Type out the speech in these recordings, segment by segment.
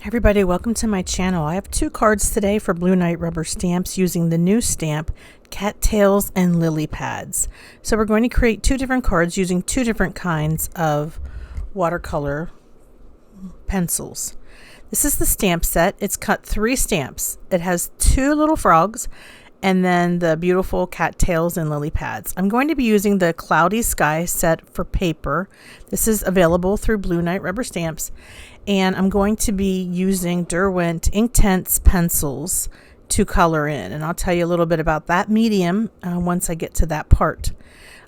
Everybody, welcome to my channel. I have two cards today for Blue Night rubber stamps using the new stamp Cattails and lily pads. So we're going to create two different cards using two different kinds of watercolor pencils. This is the stamp set. It's cut 3 stamps. It has 2 little frogs and then the beautiful cattails and lily pads. I'm going to be using the Cloudy Sky set for paper. This is available through Blue Night rubber stamps. And I'm going to be using Derwent Inktense pencils to color in. And I'll tell you a little bit about that medium once I get to that part.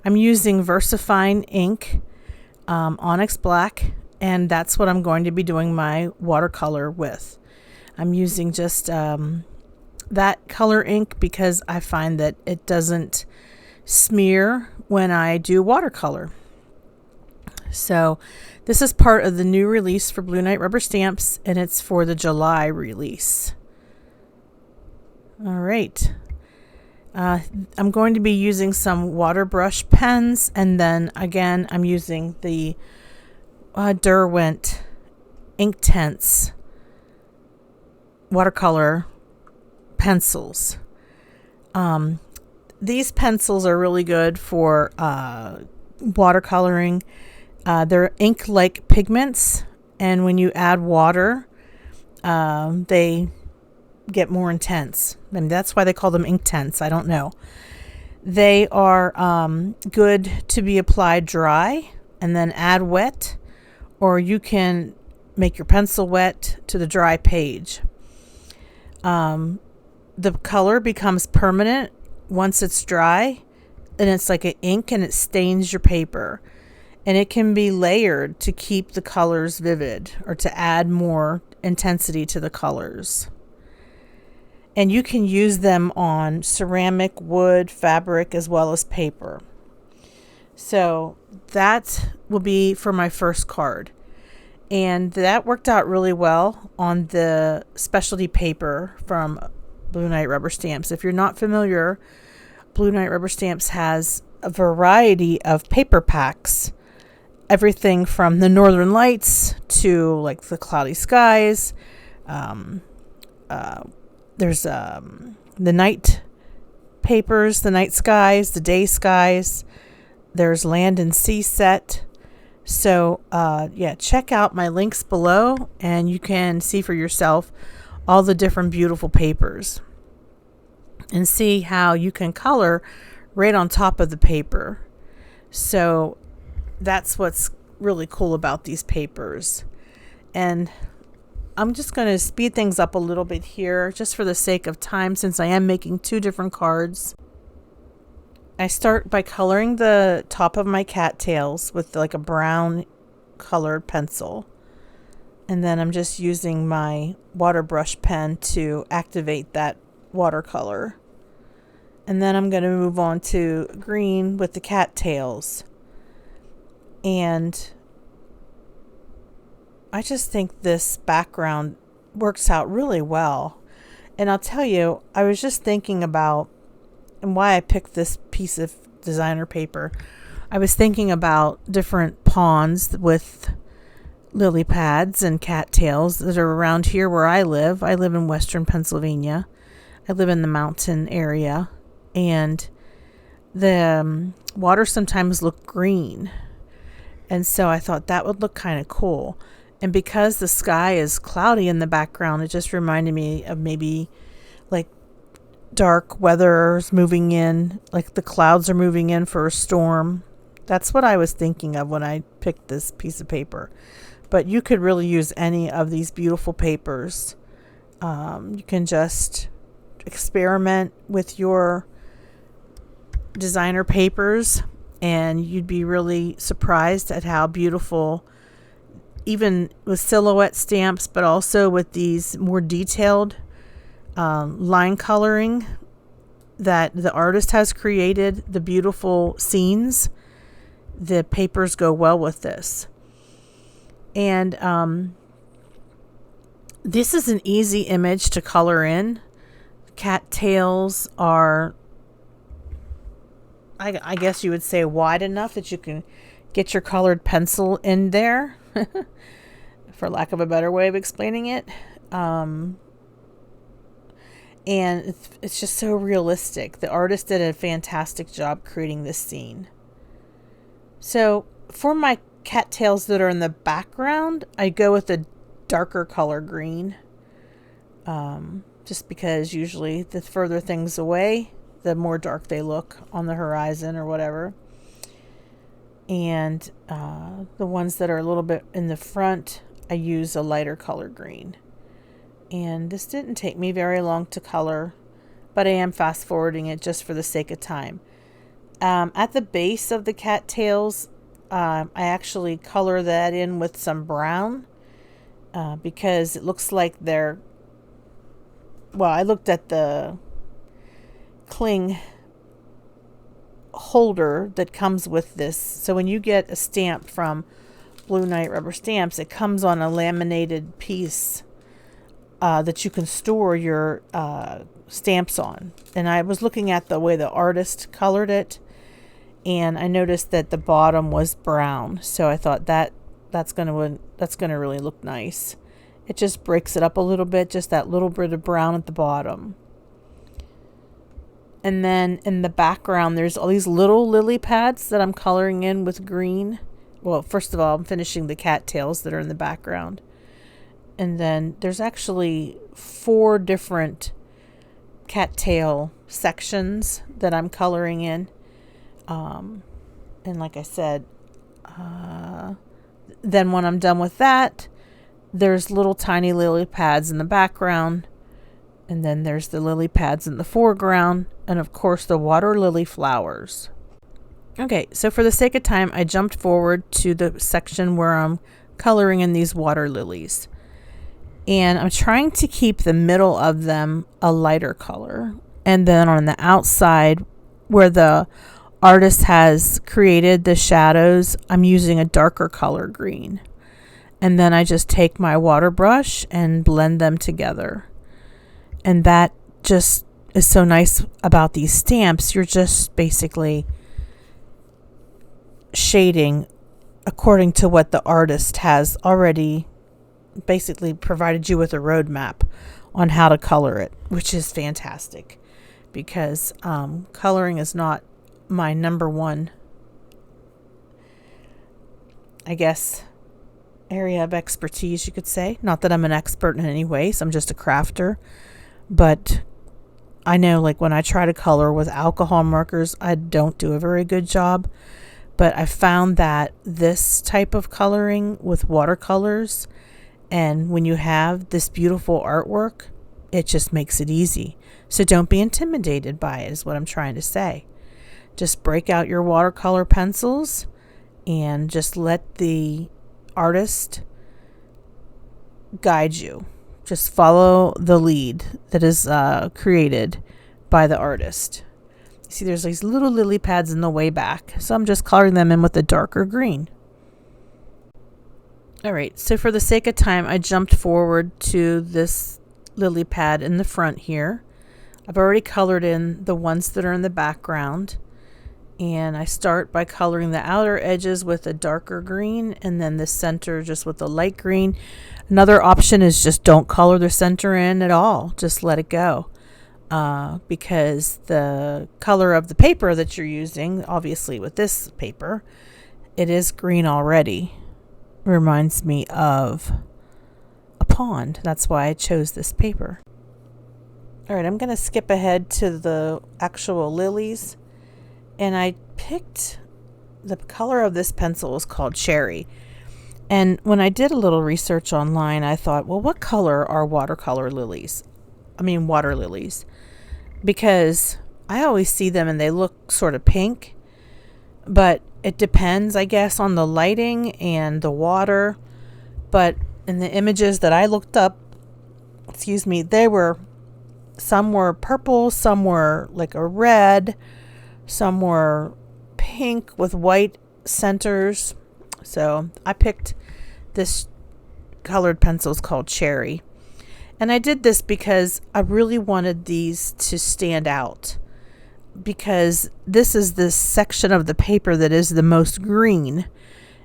I'm using VersaFine ink, Onyx Black, and that's what I'm going to be doing my watercolor with. I'm using just that color ink because I find that it doesn't smear when I do watercolor. So this is part of the new release for Blue Night rubber stamps, and it's for the July release. All right. I'm going to be using some water brush pens, and then again I'm using the Derwent Inktense watercolor pencils. These pencils are really good for watercoloring. They're ink-like pigments, and when you add water, they get more intense. I mean, that's why they call them Inktense. I don't know. They are good to be applied dry and then add wet, or you can make your pencil wet to the dry page. The color becomes permanent once it's dry, and it's like an ink, and it stains your paper. And it can be layered to keep the colors vivid or to add more intensity to the colors. And you can use them on ceramic, wood, fabric, as well as paper. So that will be for my first card. And that worked out really well on the specialty paper from Blue Night rubber stamps. If you're not familiar, Blue Night rubber stamps has a variety of paper packs. Everything from the Northern Lights to like the Cloudy Skies. There's the night papers, the night skies, the day skies. There's land and sea set. So yeah, check out my links below and you can see for yourself all the different beautiful papers and see how you can color right on top of the paper. So that's what's really cool about these papers. And I'm just going to speed things up a little bit here just for the sake of time, since I am making 2 different cards. I start by coloring the top of my cattails with like a brown colored pencil, and then I'm just using my water brush pen to activate that watercolor. And then I'm going to move on to green with the cattails. And I just think this background works out really well. And I'll tell you, I was just thinking about and why I picked this piece of designer paper. I was thinking about different ponds with lily pads and cattails that are around here where I live. I live in Western Pennsylvania. I live in the mountain area. And the water sometimes look green. And so I thought that would look kind of cool. And because the sky is cloudy in the background, it just reminded me of maybe like dark weather's moving in, like the clouds are moving in for a storm. That's what I was thinking of when I picked this piece of paper. But you could really use any of these beautiful papers. You can just experiment with your designer papers, and you'd be really surprised at how beautiful, even with silhouette stamps, but also with these more detailed line coloring that the artist has created, the beautiful scenes, the papers go well with this. And this is an easy image to color in. Cattails are, I guess you would say, wide enough that you can get your colored pencil in there. for lack of a better way of explaining it. And it's just so realistic. The artist did a fantastic job creating this scene. So for my cattails that are in the background, I go with a darker color green. Just because usually the further things away, the more dark they look on the horizon or whatever. And the ones that are a little bit in the front, I use a lighter color green. And this didn't take me very long to color, but I am fast forwarding it just for the sake of time. At the base of the cattails, I actually color that in with some brown because it looks like they're, well, I looked at the cling holder that comes with this. So when you get a stamp from Blue Knight Rubber Stamps, it comes on a laminated piece that you can store your stamps on. And I was looking at the way the artist colored it, and I noticed that the bottom was brown. So I thought that's gonna really look nice. It just breaks it up a little bit, just that little bit of brown at the bottom. And then in the background, there's all these little lily pads that I'm coloring in with green. Well, first of all, I'm finishing the cattails that are in the background. And then there's actually 4 different cattail sections that I'm coloring in. And like I said, then when I'm done with that, there's little tiny lily pads in the background. And then there's the lily pads in the foreground. And of course, the water lily flowers. Okay, so for the sake of time, I jumped forward to the section where I'm coloring in these water lilies. And I'm trying to keep the middle of them a lighter color. And then on the outside, where the artist has created the shadows, I'm using a darker color green. And then I just take my water brush and blend them together. And that just is so nice about these stamps. You're just basically shading according to what the artist has already basically provided you with a roadmap on how to color it, which is fantastic because coloring is not my number one, I guess, area of expertise, you could say. Not that I'm an expert in any way, so I'm just a crafter. But I know, like, when I try to color with alcohol markers, I don't do a very good job. But I found that this type of coloring with watercolors, and when you have this beautiful artwork, it just makes it easy. So don't be intimidated by it, is what I'm trying to say. Just break out your watercolor pencils and just let the artist guide you. Just follow the lead that is created by the artist. See, there's these little lily pads in the way back, so I'm just coloring them in with a darker green. Alright, so for the sake of time, I jumped forward to this lily pad in the front here. I've already colored in the ones that are in the background. And I start by coloring the outer edges with a darker green and then the center just with a light green. Another option is just don't color the center in at all. Just let it go. Because the color of the paper that you're using, obviously with this paper, it is green already. Reminds me of a pond. That's why I chose this paper. Alright, I'm going to skip ahead to the actual lilies. And I picked, the color of this pencil is called Cherry. And when I did a little research online, I thought, well, what color are water lilies? Because I always see them and they look sort of pink. But it depends, I guess, on the lighting and the water. But in the images that I looked up, some were purple, some were like a red, some were pink with white centers. So I picked this colored pencils called Cherry. And I did this because I really wanted these to stand out. Because this is the section of the paper that is the most green.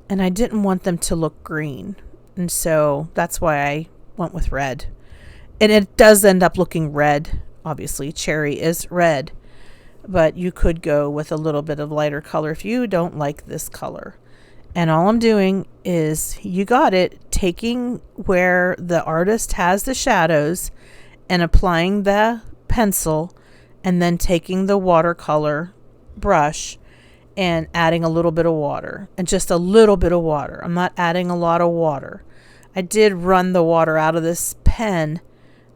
And I didn't want them to look green. And so that's why I went with red. And it does end up looking red. Obviously, cherry is red. But you could go with a little bit of lighter color if you don't like this color. And all I'm doing is, you got it, taking where the artist has the shadows and applying the pencil, and then taking the watercolor brush and adding a little bit of water, and just a little bit of water. I'm not adding a lot of water. I did run the water out of this pen,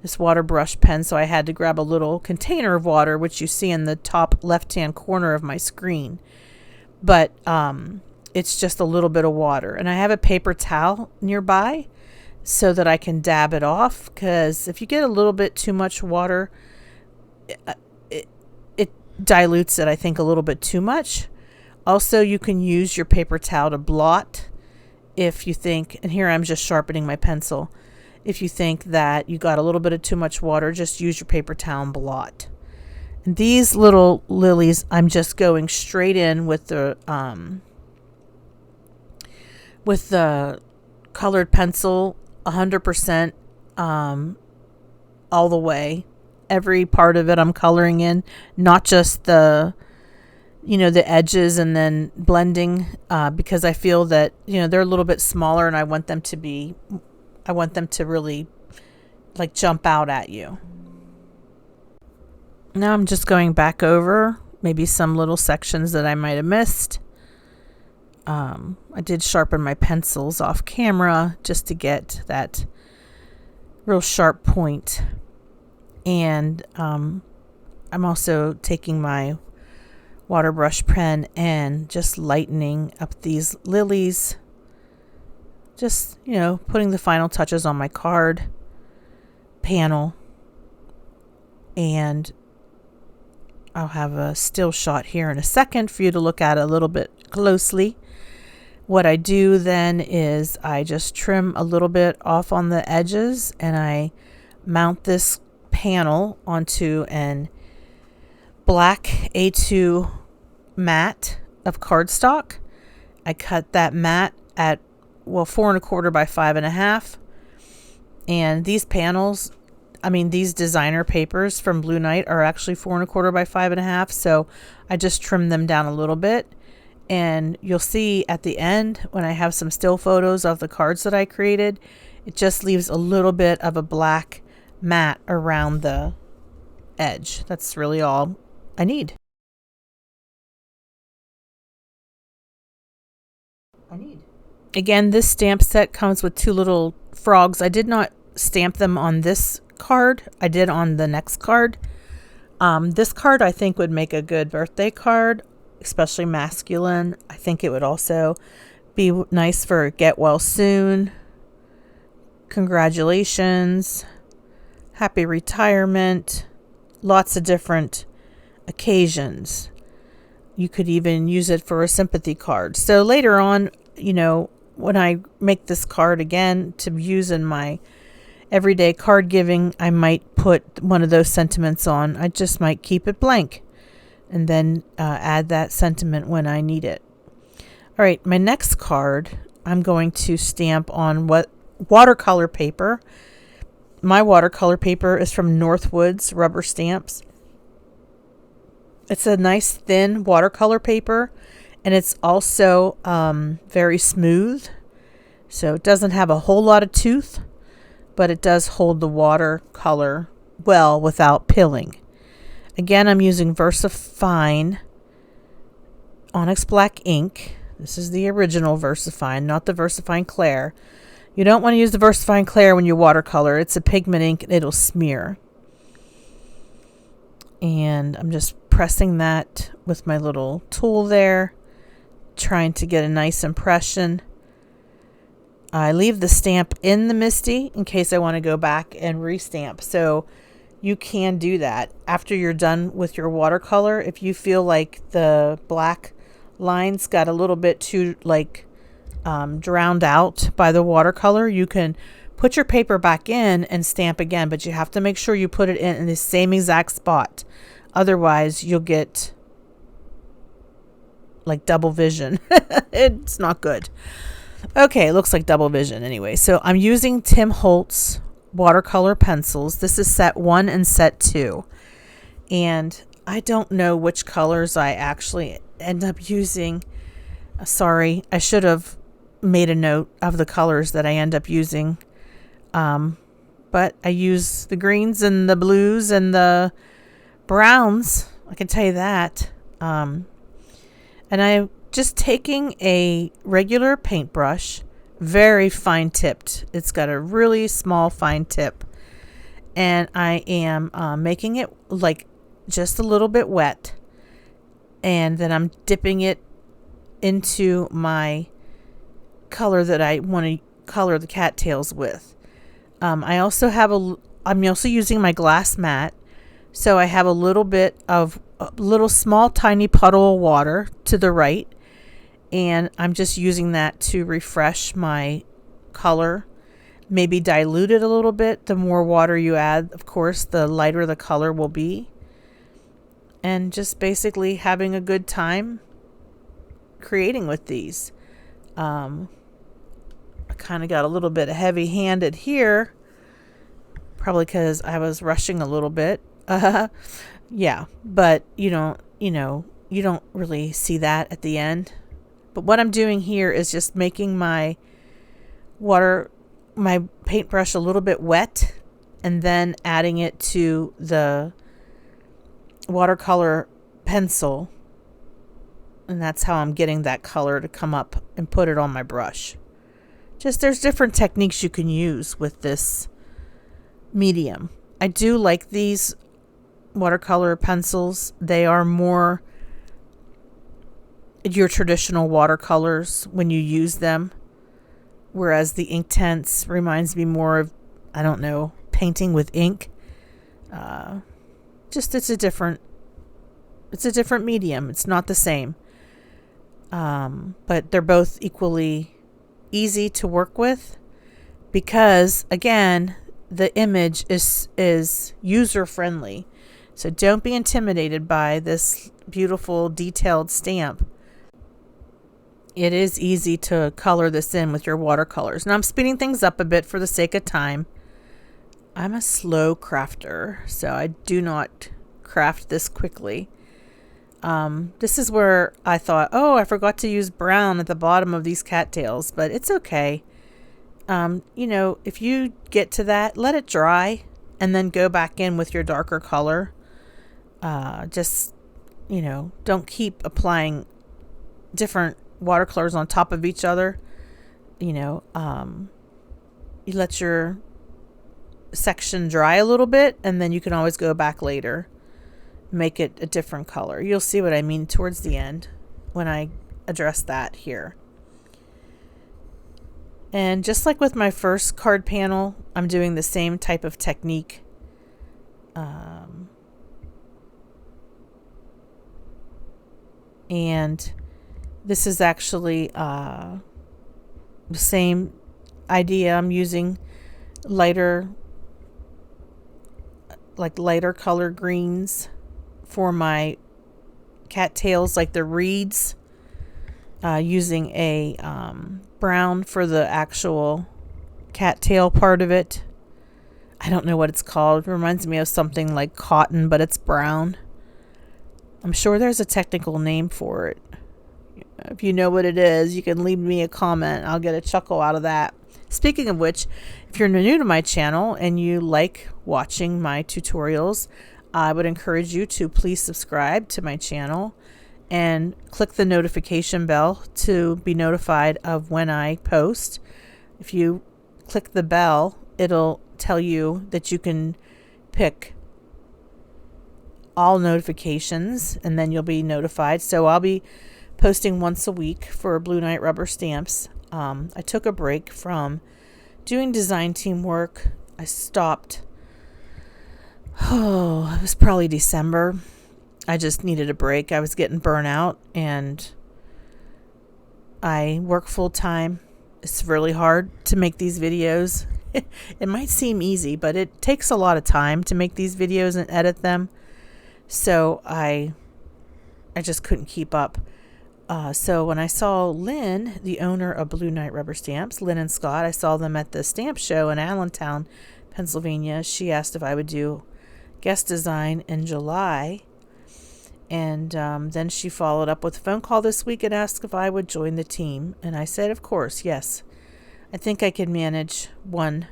this water brush pen, so I had to grab a little container of water, which you see in the top left-hand corner of my screen. But it's just a little bit of water. And I have a paper towel nearby so that I can dab it off, because if you get a little bit too much water, it dilutes it, I think, a little bit too much. Also, you can use your paper towel to blot if you think, and here I'm just sharpening my pencil, if you think that you got a little bit of too much water, just use your paper towel and blot. And these little lilies, I'm just going straight in with the colored pencil 100% all the way. Every part of it I'm coloring in, not just the edges and then blending, because I feel that, they're a little bit smaller and I want them to really like jump out at you. Now I'm just going back over maybe some little sections that I might have missed. I did sharpen my pencils off camera just to get that real sharp point. And I'm also taking my water brush pen and just lightening up these lilies. Just, putting the final touches on my card panel. And I'll have a still shot here in a second for you to look at a little bit closely. What I do then is I just trim a little bit off on the edges, and I mount this panel onto an black A2 mat of cardstock. I cut that mat at 4 1/4 by 5 1/2, and these panels, these designer papers from Blue Knight are actually 4 1/4 by 5 1/2, so I just trim them down a little bit. And you'll see at the end, when I have some still photos of the cards that I created, it just leaves a little bit of a black mat around the edge. That's really all I need. Again, this stamp set comes with 2 little frogs. I did not stamp them on this card. I did on the next card. This card I think would make a good birthday card, especially masculine. I think it would also be nice for get well soon, congratulations, happy retirement, lots of different occasions. You could even use it for a sympathy card. So later on, when I make this card again to use in my everyday card giving, I might put one of those sentiments on. I just might keep it blank and then add that sentiment when I need it. All right, my next card, I'm going to stamp on watercolor paper. My watercolor paper is from Northwoods Rubber Stamps. It's a nice thin watercolor paper, and it's also very smooth. So it doesn't have a whole lot of tooth, but it does hold the watercolor well without pilling. Again, I'm using VersaFine Onyx Black ink. This is the original VersaFine, not the VersaFine Clair. You don't want to use the VersaFine Clair when you watercolor. It's a pigment ink and it'll smear. And I'm just pressing that with my little tool there, trying to get a nice impression. I leave the stamp in the MISTI in case I want to go back and restamp. So you can do that after you're done with your watercolor. If you feel like the black lines got a little bit too drowned out by the watercolor, you can put your paper back in and stamp again, but you have to make sure you put it in the same exact spot. Otherwise, you'll get like double vision. It's not good. Okay, it looks like double vision anyway. So I'm using Tim Holtz watercolor pencils. This is set 1 and set 2. And I don't know which colors I actually end up using. Sorry, I should have made a note of the colors that I end up using. But I use the greens and the blues and the browns. I can tell you that. And I'm just taking a regular paintbrush, very fine tipped. It's got a really small fine tip. And I am making it like just a little bit wet. And then I'm dipping it into my color that I want to color the cattails with. I'm also using my glass mat. So I have a little bit of a little small tiny puddle of water to the right, and I'm just using that to refresh my color, maybe dilute it a little bit. The more water you add, of course, the lighter the color will be, and just basically having a good time creating with these. I kind of got a little bit heavy-handed here, probably because I was rushing a little bit. Yeah, but you don't really see that at the end. But what I'm doing here is just making my paintbrush a little bit wet, and then adding it to the watercolor pencil, and that's how I'm getting that color to come up and put it on my brush. Just there's different techniques you can use with this medium. I do like these watercolor pencils. They are more your traditional watercolors when you use them, whereas the Inktense reminds me more of, I don't know, painting with ink. Just it's a different medium. It's not the same, but they're both equally easy to work with, because again, the image is user friendly. So don't be intimidated by this beautiful detailed stamp. It is easy to color this in with your watercolors. Now I'm speeding things up a bit for the sake of time. I'm a slow crafter, so I do not craft this quickly. This is where I thought, oh, I forgot to use brown at the bottom of these cattails, but it's okay. If you get to that, let it dry and then go back in with your darker color. Don't keep applying different watercolors on top of each other. You let your section dry a little bit, and then you can always go back later, make it a different color. You'll see what I mean towards the end when I address that here. And just like with my first card panel, I'm doing the same type of technique. And this is actually the same idea. I'm using lighter color greens for my cattails, like the reeds, using a brown for the actual cattail part of it. I don't know what it's called. It reminds me of something like cotton, but it's brown. I'm sure there's a technical name for it. If you know what it is, you can leave me a comment. I'll get a chuckle out of that. Speaking of which, if you're new to my channel and you like watching my tutorials, I would encourage you to please subscribe to my channel and click the notification bell to be notified of when I post. If you click the bell, it'll tell you that you can pick all notifications, and then you'll be notified. So I'll be posting once a week for Blue Night rubber stamps. I took a break from doing design team work. I stopped. It was probably December. I just needed a break. I was getting burnt out, and I work full time. It's really hard to make these videos. It might seem easy, but it takes a lot of time to make these videos and edit them. So I just couldn't keep up. So when I saw Lynn, the owner of Blue Knight Rubber Stamps, Lynn and Scott, I saw them at the stamp show in Allentown, Pennsylvania. She asked if I would do guest design in July. And then she followed up with a phone call this week and asked if I would join the team. And I said, of course, yes. I think I can manage 1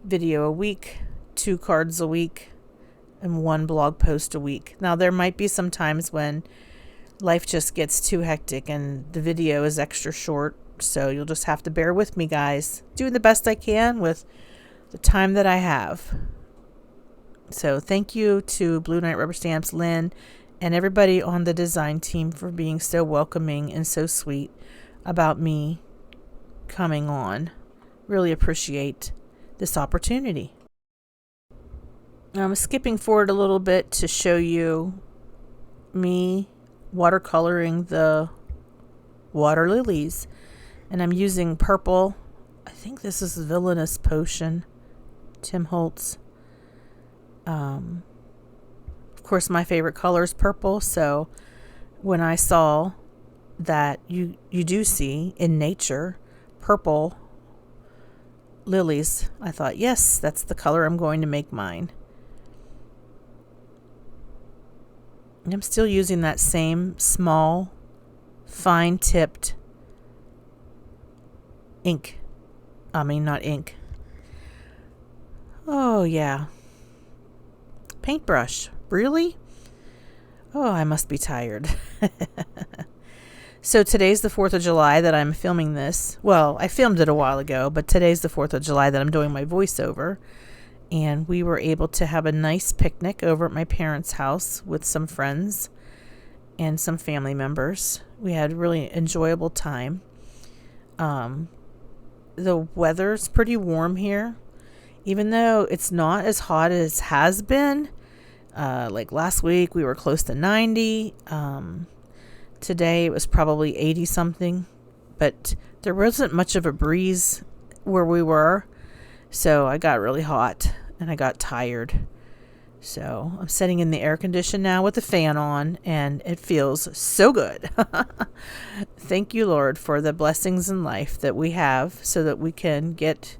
video a week, 2 cards a week, and 1 blog post a week. Now, there might be some times when life just gets too hectic and the video is extra short, so you'll just have to bear with me, guys. Doing the best I can with the time that I have. So thank you to Blue Knight Rubber Stamps, Lynn, and everybody on the design team for being so welcoming and so sweet about me coming on. Really appreciate this opportunity. I'm skipping forward a little bit to show you me watercoloring the water lilies, and I'm using purple. I think this is Villainous Potion, Tim Holtz. Of course, my favorite color is purple, so when I saw that you do see in nature purple lilies, I thought, yes, that's the color I'm going to make mine. And I'm still using that same small, fine-tipped ink. I mean, not ink. Oh, yeah. Paintbrush. Really? Oh, I must be tired. So today's the 4th of July that I'm filming this. Well, I filmed it a while ago, but today's the 4th of July that I'm doing my voiceover. And we were able to have a nice picnic over at my parents' house with some friends and some family members. We had a really enjoyable time. The weather's pretty warm here, even though it's not as hot as has been. Like last week, we were close to 90. Today, it was probably 80 something, but there wasn't much of a breeze where we were. So I got really hot and I got tired. So I'm sitting in the air condition now with the fan on, and it feels so good. Thank you, Lord, for the blessings in life that we have so that we can get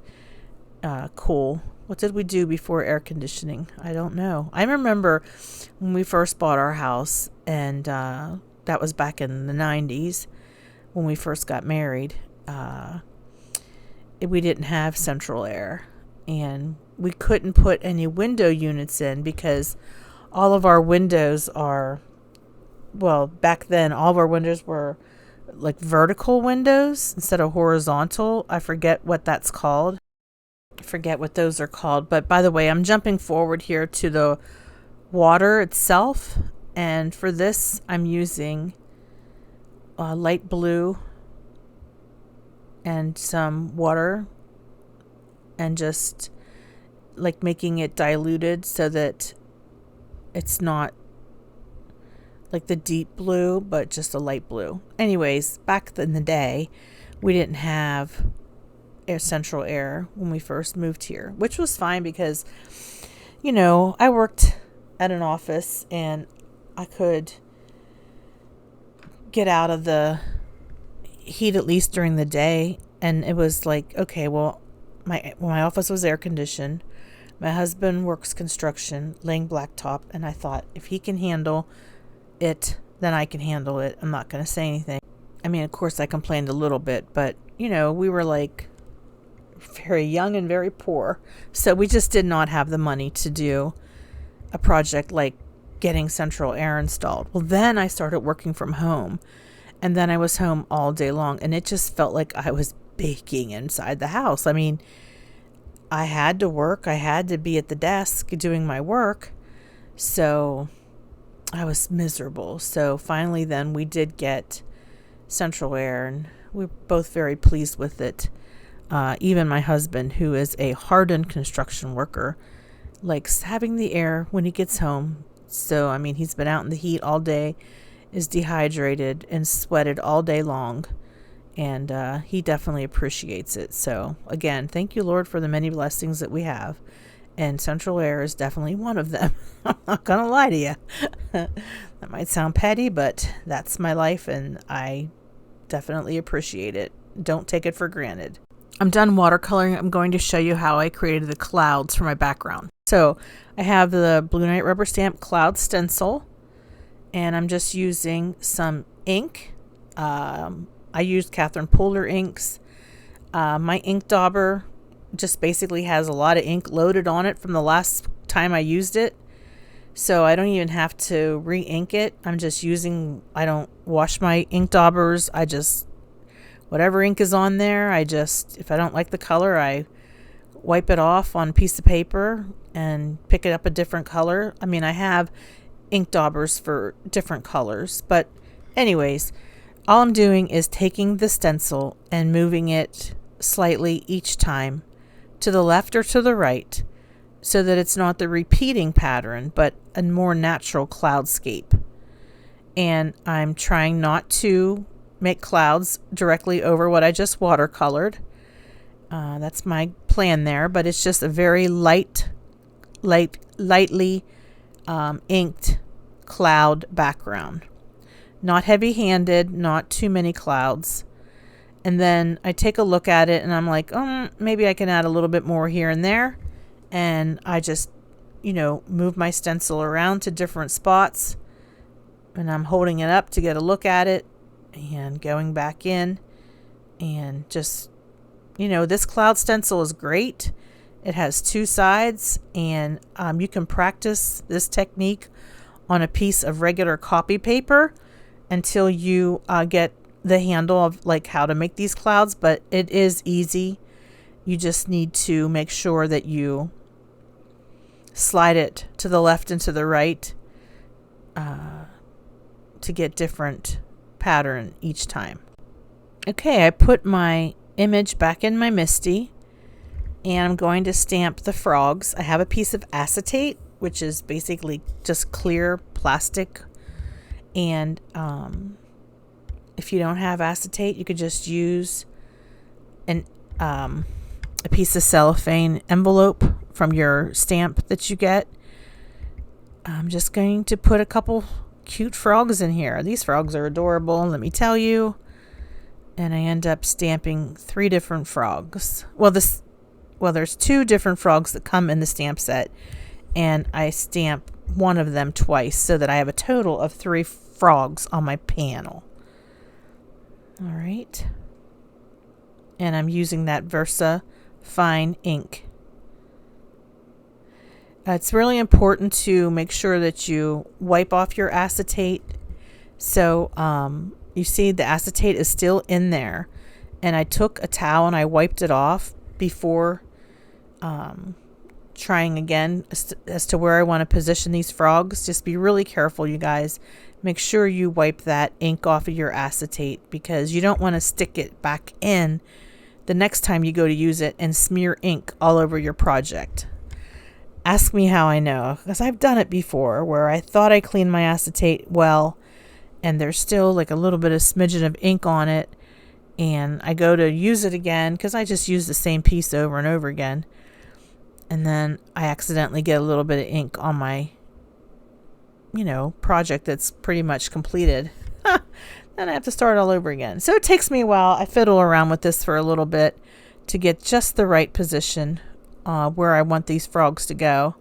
cool. What did we do before air conditioning? I don't know. I remember when we first bought our house, and that was back in the 90s when we first got married. We didn't have central air, and we couldn't put any window units in because all of our windows are, well, back then all of our windows were like vertical windows instead of horizontal. I forget what that's called. I forget what those are called. But by the way, I'm jumping forward here to the water itself, and for this I'm using light blue and some water, and just like making it diluted so that it's not like the deep blue, but just a light blue. Anyways, back in the day, we didn't have central air when we first moved here, which was fine because, you know, I worked at an office and I could get out of the heat at least during the day. And it was like, okay, well, my office was air conditioned. My husband works construction, laying blacktop, and I thought, if he can handle it, then I can handle it. I'm not going to say anything. I mean, of course, I complained a little bit, but, you know, we were like very young and very poor. So we just did not have the money to do a project like getting central air installed. Well, then I started working from home, and then I was home all day long, and it just felt like I was baking inside the house. I mean, I had to work. I had to be at the desk doing my work. So I was miserable. So finally then we did get central air, and we were both very pleased with it. Even my husband, who is a hardened construction worker, likes having the air when he gets home. So, I mean, he's been out in the heat all day, is dehydrated and sweated all day long. And he definitely appreciates it. So, again, thank you, Lord, for the many blessings that we have. and Central Air is definitely one of them. I'm not going to lie to you. That might sound petty, but that's my life, and I definitely appreciate it. Don't take it for granted. I'm done watercoloring. I'm going to show you how I created the clouds for my background. So I have the Blue Night rubber stamp cloud stencil, and I'm just using some ink. I used Catherine Polar inks. My ink dauber just basically has a lot of ink loaded on it from the last time I used it. So I don't even have to re-ink it. I'm just using, I don't wash my ink daubers. I just, whatever ink is on there, if I don't like the color, I wipe it off on a piece of paper and pick it up a different color. I mean, I have ink daubers for different colors, but anyways, all I'm doing is taking the stencil and moving it slightly each time to the left or to the right, so that it's not the repeating pattern, but a more natural cloudscape. And I'm trying not to make clouds directly over what I just watercolored. That's my plan there, but it's just a very lightly inked cloud background. Not heavy-handed, not too many clouds. And then I take a look at it and I'm like, maybe I can add a little bit more here and there. And I just, move my stencil around to different spots. And I'm holding it up to get a look at it and going back in. And just, this cloud stencil is great. It has two sides, and you can practice this technique on a piece of regular copy paper until you get the handle of like how to make these clouds, but it is easy. You just need to make sure that you slide it to the left and to the right to get different pattern each time. Okay, I put my image back in my MISTI, and I'm going to stamp the frogs. I have a piece of acetate, which is basically just clear plastic, and if you don't have acetate, you could just use a piece of cellophane envelope from your stamp that you get. I'm just going to put a couple cute frogs in here. These frogs are adorable, let me tell you. And I end up stamping 3 different frogs. Well, there's 2 different frogs that come in the stamp set, and I stamp one of them twice so that I have a total of 3 frogs on my panel. All right. And I'm using that Versa fine ink. It's really important to make sure that you wipe off your acetate. So you see the acetate is still in there. And I took a towel and I wiped it off before trying again as to where I want to position these frogs. Just be really careful, you guys. Make sure you wipe that ink off of your acetate, because you don't want to stick it back in the next time you go to use it and smear ink all over your project. Ask me how I know, because I've done it before where I thought I cleaned my acetate well and there's still like a little bit of smidgen of ink on it, and I go to use it again because I just use the same piece over and over again, and then I accidentally get a little bit of ink on my project that's pretty much completed. Then I have to start all over again. So it takes me a while. I fiddle around with this for a little bit to get just the right position where I want these frogs to go.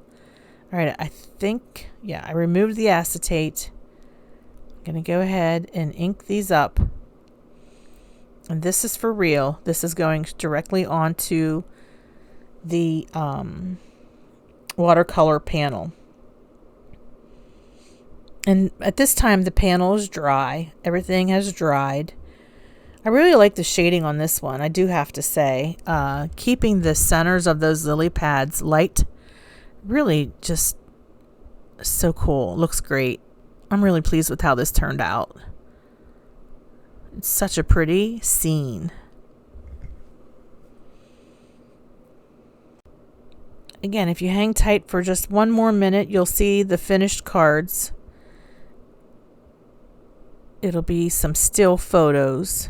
All right, I think, I removed the acetate. I'm going to go ahead and ink these up. And this is for real. This is going directly onto the watercolor panel. And at this time, the panel is dry. Everything has dried. I really like the shading on this one, I do have to say. Keeping the centers of those lily pads light, really just so cool. Looks great. I'm really pleased with how this turned out. It's such a pretty scene. Again, if you hang tight for just one more minute, you'll see the finished cards. It'll be some still photos.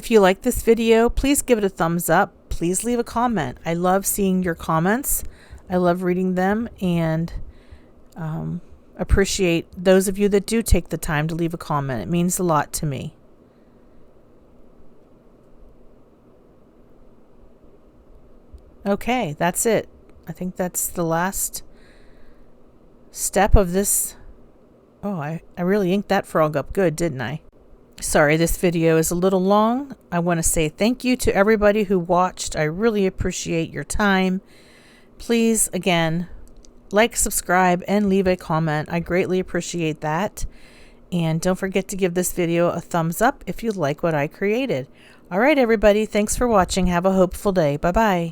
If you like this video, please give it a thumbs up. Please leave a comment. I love seeing your comments. I love reading them, and appreciate those of you that do take the time to leave a comment. It means a lot to me. Okay, that's it. I think that's the last step of this. Oh, I really inked that frog up good, didn't I? Sorry, this video is a little long. I want to say thank you to everybody who watched. I really appreciate your time. Please, again, like, subscribe, and leave a comment. I greatly appreciate that. And don't forget to give this video a thumbs up if you like what I created. All right, everybody. Thanks for watching. Have a hopeful day. Bye-bye.